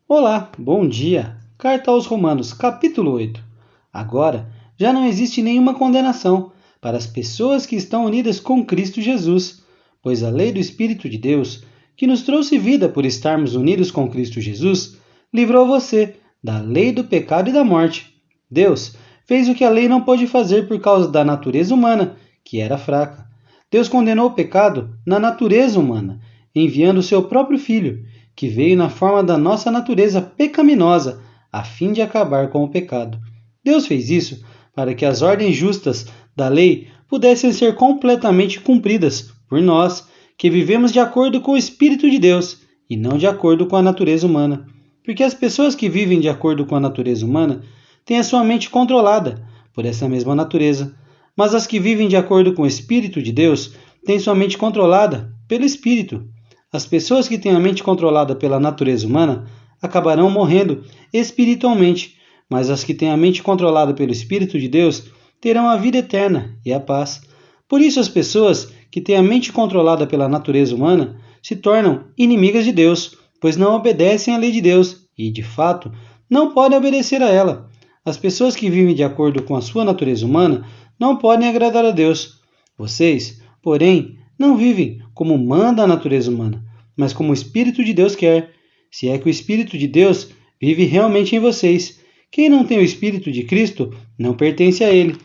Olá, bom dia. Carta aos Romanos, capítulo 8. Agora, já não existe nenhuma condenação para as pessoas que estão unidas com Cristo Jesus, pois a lei do Espírito de Deus, que nos trouxe vida por estarmos unidos com Cristo Jesus, livrou você da lei do pecado e da morte. Deus fez o que a lei não pôde fazer por causa da natureza humana, que era fraca. Deus condenou o pecado na natureza humana, enviando o seu próprio Filho, que veio na forma da nossa natureza pecaminosa, a fim de acabar com o pecado. Deus fez isso para que as ordens justas da lei pudessem ser completamente cumpridas por nós, que vivemos de acordo com o Espírito de Deus e não de acordo com a natureza humana. Porque as pessoas que vivem de acordo com a natureza humana têm a sua mente controlada por essa mesma natureza, mas as que vivem de acordo com o Espírito de Deus têm sua mente controlada pelo Espírito. As pessoas que têm a mente controlada pela natureza humana acabarão morrendo espiritualmente, mas as que têm a mente controlada pelo Espírito de Deus terão a vida eterna e a paz. Por isso, as pessoas que têm a mente controlada pela natureza humana se tornam inimigas de Deus, pois não obedecem à lei de Deus e, de fato, não podem obedecer a ela. As pessoas que vivem de acordo com a sua natureza humana não podem agradar a Deus. Vocês, porém, não vivem como manda a natureza humana, mas como o Espírito de Deus quer, se é que o Espírito de Deus vive realmente em vocês. Quem não tem o Espírito de Cristo não pertence a ele.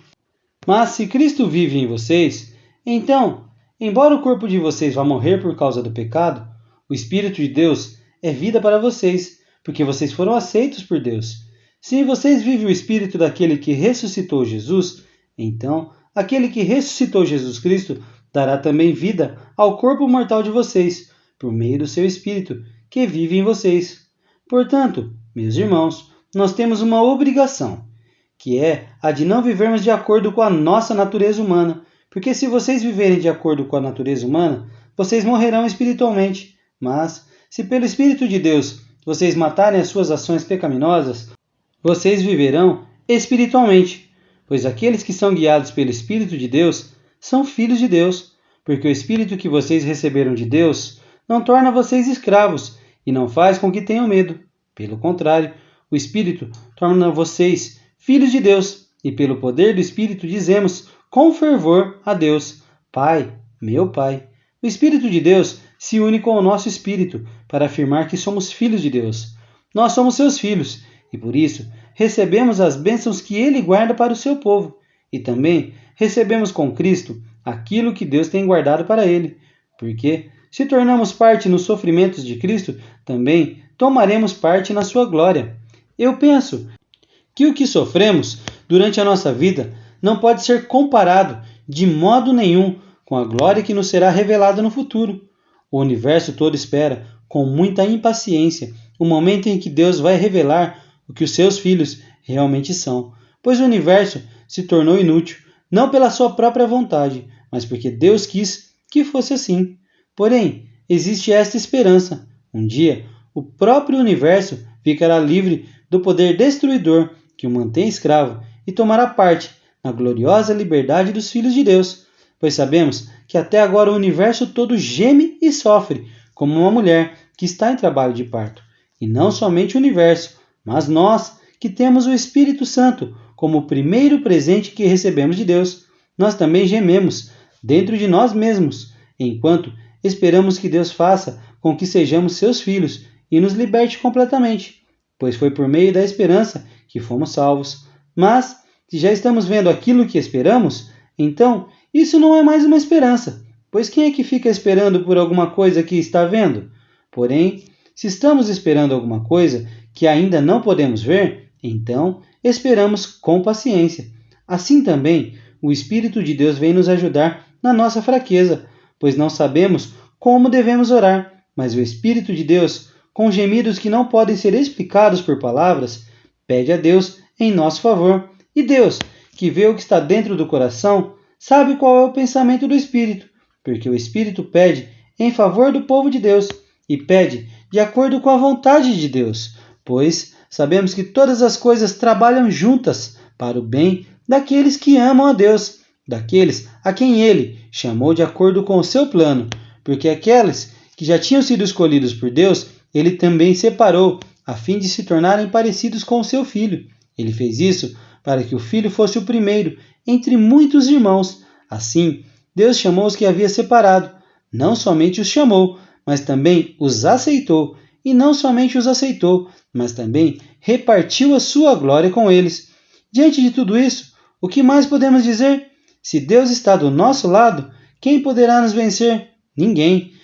Mas se Cristo vive em vocês, então, embora o corpo de vocês vá morrer por causa do pecado, o Espírito de Deus é vida para vocês, porque vocês foram aceitos por Deus. Se em vocês vive o Espírito daquele que ressuscitou Jesus, então aquele que ressuscitou Jesus Cristo dará também vida ao corpo mortal de vocês, por meio do seu Espírito, que vive em vocês. Portanto, meus irmãos, nós temos uma obrigação, que é a de não vivermos de acordo com a nossa natureza humana, porque se vocês viverem de acordo com a natureza humana, vocês morrerão espiritualmente. Mas, se pelo Espírito de Deus vocês matarem as suas ações pecaminosas, vocês viverão espiritualmente, pois aqueles que são guiados pelo Espírito de Deus são filhos de Deus, porque o Espírito que vocês receberam de Deus não torna vocês escravos e não faz com que tenham medo. Pelo contrário, o Espírito torna vocês filhos de Deus, e pelo poder do Espírito dizemos com fervor a Deus: Pai, meu Pai. O Espírito de Deus se une com o nosso espírito para afirmar que somos filhos de Deus. Nós somos seus filhos e, por isso, recebemos as bênçãos que Ele guarda para o seu povo. E também recebemos com Cristo aquilo que Deus tem guardado para Ele. Porque, se tornamos parte nos sofrimentos de Cristo, também tomaremos parte na sua glória. Eu penso que o que sofremos durante a nossa vida não pode ser comparado de modo nenhum com a glória que nos será revelada no futuro. O universo todo espera, com muita impaciência, o momento em que Deus vai revelar o que os seus filhos realmente são, pois o universo se tornou inútil, não pela sua própria vontade, mas porque Deus quis que fosse assim. Porém, existe esta esperança. Um dia, o próprio universo ficará livre do poder destruidor que o mantém escravo e tomará parte na gloriosa liberdade dos filhos de Deus, pois sabemos que até agora o universo todo geme e sofre, como uma mulher que está em trabalho de parto. E não somente o universo, mas nós, que temos o Espírito Santo como o primeiro presente que recebemos de Deus, nós também gememos dentro de nós mesmos, enquanto esperamos que Deus faça com que sejamos seus filhos e nos liberte completamente, pois foi por meio da esperança que fomos salvos. Mas, se já estamos vendo aquilo que esperamos, então isso não é mais uma esperança, pois quem é que fica esperando por alguma coisa que está vendo? Porém, se estamos esperando alguma coisa que ainda não podemos ver, então esperamos com paciência. Assim também, o Espírito de Deus vem nos ajudar na nossa fraqueza, pois não sabemos como devemos orar, mas o Espírito de Deus, com gemidos que não podem ser explicados por palavras, pede a Deus em nosso favor. E Deus, que vê o que está dentro do coração, sabe qual é o pensamento do Espírito, porque o Espírito pede em favor do povo de Deus e pede de acordo com a vontade de Deus, pois sabemos que todas as coisas trabalham juntas para o bem daqueles que amam a Deus, daqueles a quem Ele chamou de acordo com o seu plano, porque aqueles que já tinham sido escolhidos por Deus, Ele também separou a fim de se tornarem parecidos com o seu filho. Ele fez isso para que o filho fosse o primeiro entre muitos irmãos. Assim, Deus chamou os que havia separado. Não somente os chamou, mas também os aceitou. E não somente os aceitou, mas também repartiu a sua glória com eles. Diante de tudo isso, o que mais podemos dizer? Se Deus está do nosso lado, quem poderá nos vencer? Ninguém.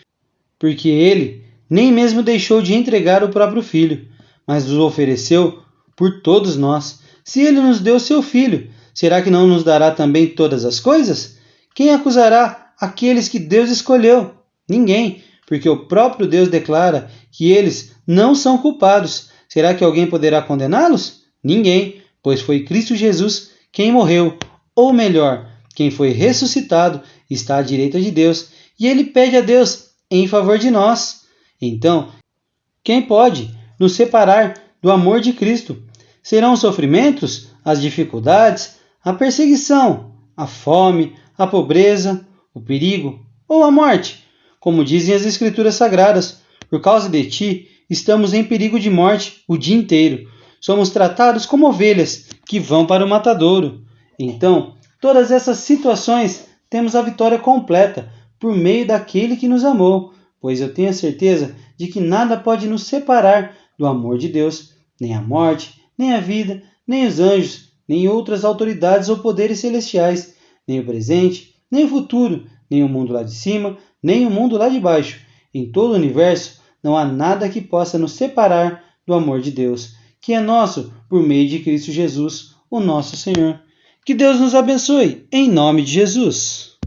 Porque Ele nem mesmo deixou de entregar o próprio Filho, mas o ofereceu por todos nós. Se Ele nos deu seu Filho, será que não nos dará também todas as coisas? Quem acusará aqueles que Deus escolheu? Ninguém, porque o próprio Deus declara que eles não são culpados. Será que alguém poderá condená-los? Ninguém, pois foi Cristo Jesus quem morreu, ou melhor, quem foi ressuscitado, está à direita de Deus, e ele pede a Deus em favor de nós. Então, quem pode nos separar do amor de Cristo? Serão os sofrimentos, as dificuldades, a perseguição, a fome, a pobreza, o perigo ou a morte? Como dizem as Escrituras Sagradas, por causa de ti, estamos em perigo de morte o dia inteiro. Somos tratados como ovelhas que vão para o matadouro. Então, todas essas situações temos a vitória completa por meio daquele que nos amou, pois eu tenho a certeza de que nada pode nos separar do amor de Deus, nem a morte, nem a vida, nem os anjos, nem outras autoridades ou poderes celestiais, nem o presente, nem o futuro, nem o mundo lá de cima, nem o mundo lá de baixo. Em todo o universo não há nada que possa nos separar do amor de Deus, que é nosso por meio de Cristo Jesus, o nosso Senhor. Que Deus nos abençoe, em nome de Jesus.